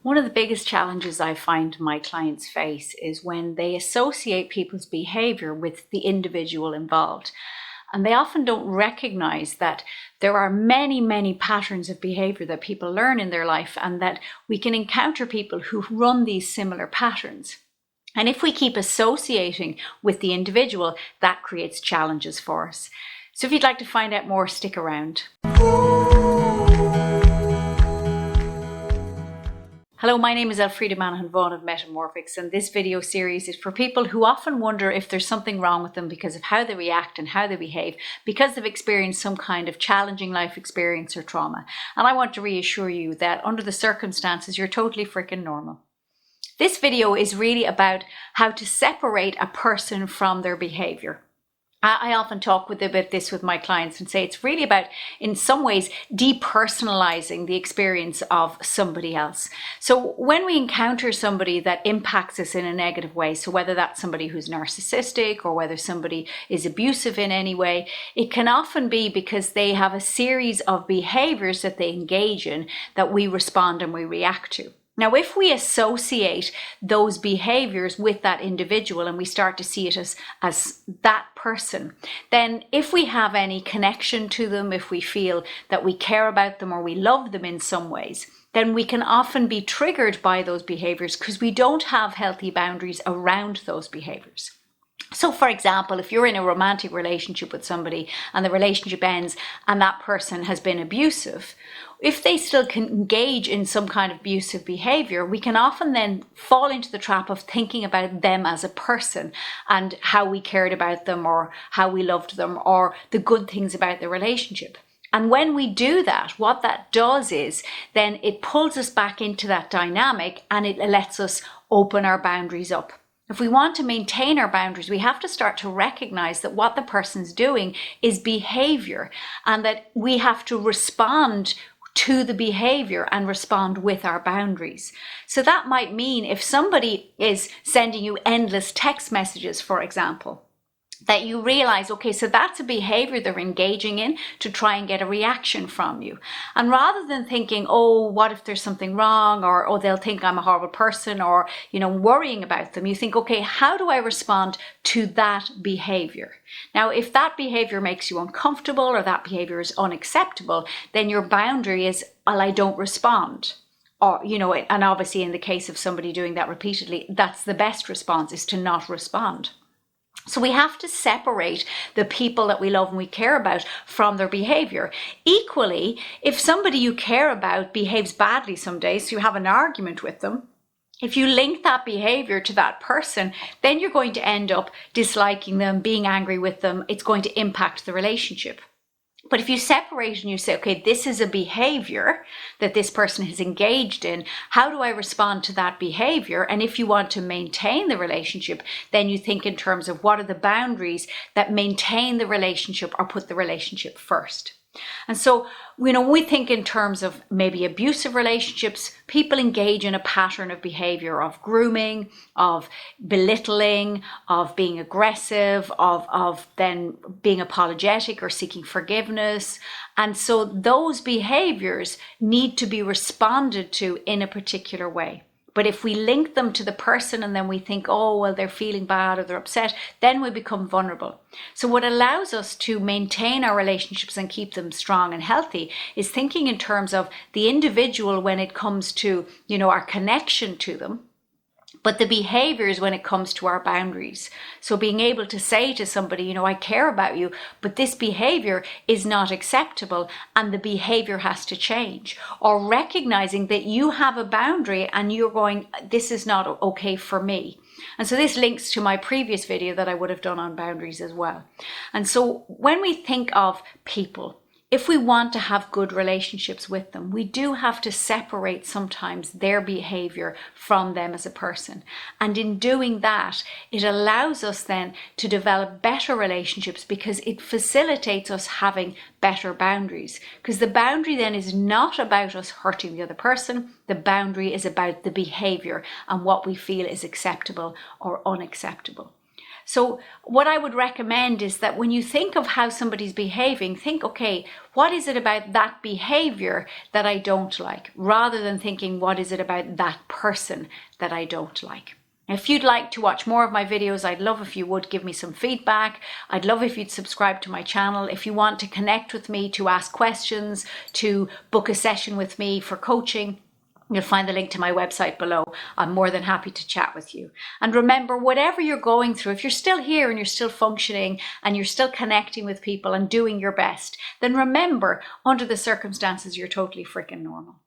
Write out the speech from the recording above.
One of the biggest challenges I find my clients face is when they associate people's behavior with the individual involved. And they often don't recognize that there are many, many patterns of behavior that people learn in their life, and that we can encounter people who run these similar patterns. And if we keep associating with the individual, that creates challenges for us. So if you'd like to find out more, stick around. Hello, my name is Elfreda of Metta-morphics, and this video series is for people who often wonder if there's something wrong with them because of how they react and how they behave, because they've experienced some kind of challenging life experience or trauma. And I want to reassure you that under the circumstances, you're totally freaking normal. This video is really about how to separate a person from their behavior. I often talk about this with my clients and say it's really about, in some ways, depersonalizing the experience of somebody else. So when we encounter somebody that impacts us in a negative way, so whether that's somebody who's narcissistic or whether somebody is abusive in any way, it can often be because they have a series of behaviors that they engage in that we respond and we react to. Now, if we associate those behaviors with that individual and we start to see it as that person, then if we have any connection to them, if we feel that we care about them or we love them in some ways, then we can often be triggered by those behaviors because we don't have healthy boundaries around those behaviors. So for example, if you're in a romantic relationship with somebody and the relationship ends and that person has been abusive, if they still can engage in some kind of abusive behavior, we can often then fall into the trap of thinking about them as a person and how we cared about them or how we loved them or the good things about the relationship. And when we do that, what that does is then it pulls us back into that dynamic and it lets us open our boundaries up. If we want to maintain our boundaries, we have to start to recognize that what the person's doing is behavior and that we have to respond to the behavior and respond with our boundaries. So that might mean if somebody is sending you endless text messages, for example, that you realize, okay, so that's a behavior they're engaging in to try and get a reaction from you. And rather than thinking, oh, what if there's something wrong, or oh, they'll think I'm a horrible person, or, worrying about them, you think, okay, how do I respond to that behavior? Now, if that behavior makes you uncomfortable or that behavior is unacceptable, then your boundary is, well, I don't respond. Or, and obviously in the case of somebody doing that repeatedly, that's the best response, is to not respond. So we have to separate the people that we love and we care about from their behavior. Equally, if somebody you care about behaves badly some days, so you have an argument with them, if you link that behavior to that person, then you're going to end up disliking them, being angry with them. It's going to impact the relationship. But if you separate and you say, okay, this is a behavior that this person has engaged in, how do I respond to that behavior? And if you want to maintain the relationship, then you think in terms of what are the boundaries that maintain the relationship or put the relationship first. And so, when we think in terms of maybe abusive relationships, people engage in a pattern of behavior of grooming, of belittling, of being aggressive, of then being apologetic or seeking forgiveness. And so those behaviors need to be responded to in a particular way. But if we link them to the person and then we think, oh, well, they're feeling bad or they're upset, then we become vulnerable. So what allows us to maintain our relationships and keep them strong and healthy is thinking in terms of the individual when it comes to, our connection to them, but the behaviors when it comes to our boundaries. So being able to say to somebody, I care about you, but this behavior is not acceptable and the behavior has to change. Or recognizing that you have a boundary and you're going, this is not okay for me. And so this links to my previous video that I would have done on boundaries as well. And so when we think of people, if we want to have good relationships with them, we do have to separate sometimes their behavior from them as a person. And in doing that, it allows us then to develop better relationships because it facilitates us having better boundaries. Because the boundary then is not about us hurting the other person. The boundary is about the behavior and what we feel is acceptable or unacceptable. So what I would recommend is that when you think of how somebody's behaving, think, okay, what is it about that behavior that I don't like, rather than thinking, what is it about that person that I don't like? If you'd like to watch more of my videos, I'd love if you would give me some feedback. I'd love if you'd subscribe to my channel. If you want to connect with me, to ask questions, to book a session with me for coaching, you'll find the link to my website below. I'm more than happy to chat with you. And remember, whatever you're going through, if you're still here and you're still functioning and you're still connecting with people and doing your best, then remember, under the circumstances, you're totally freaking normal.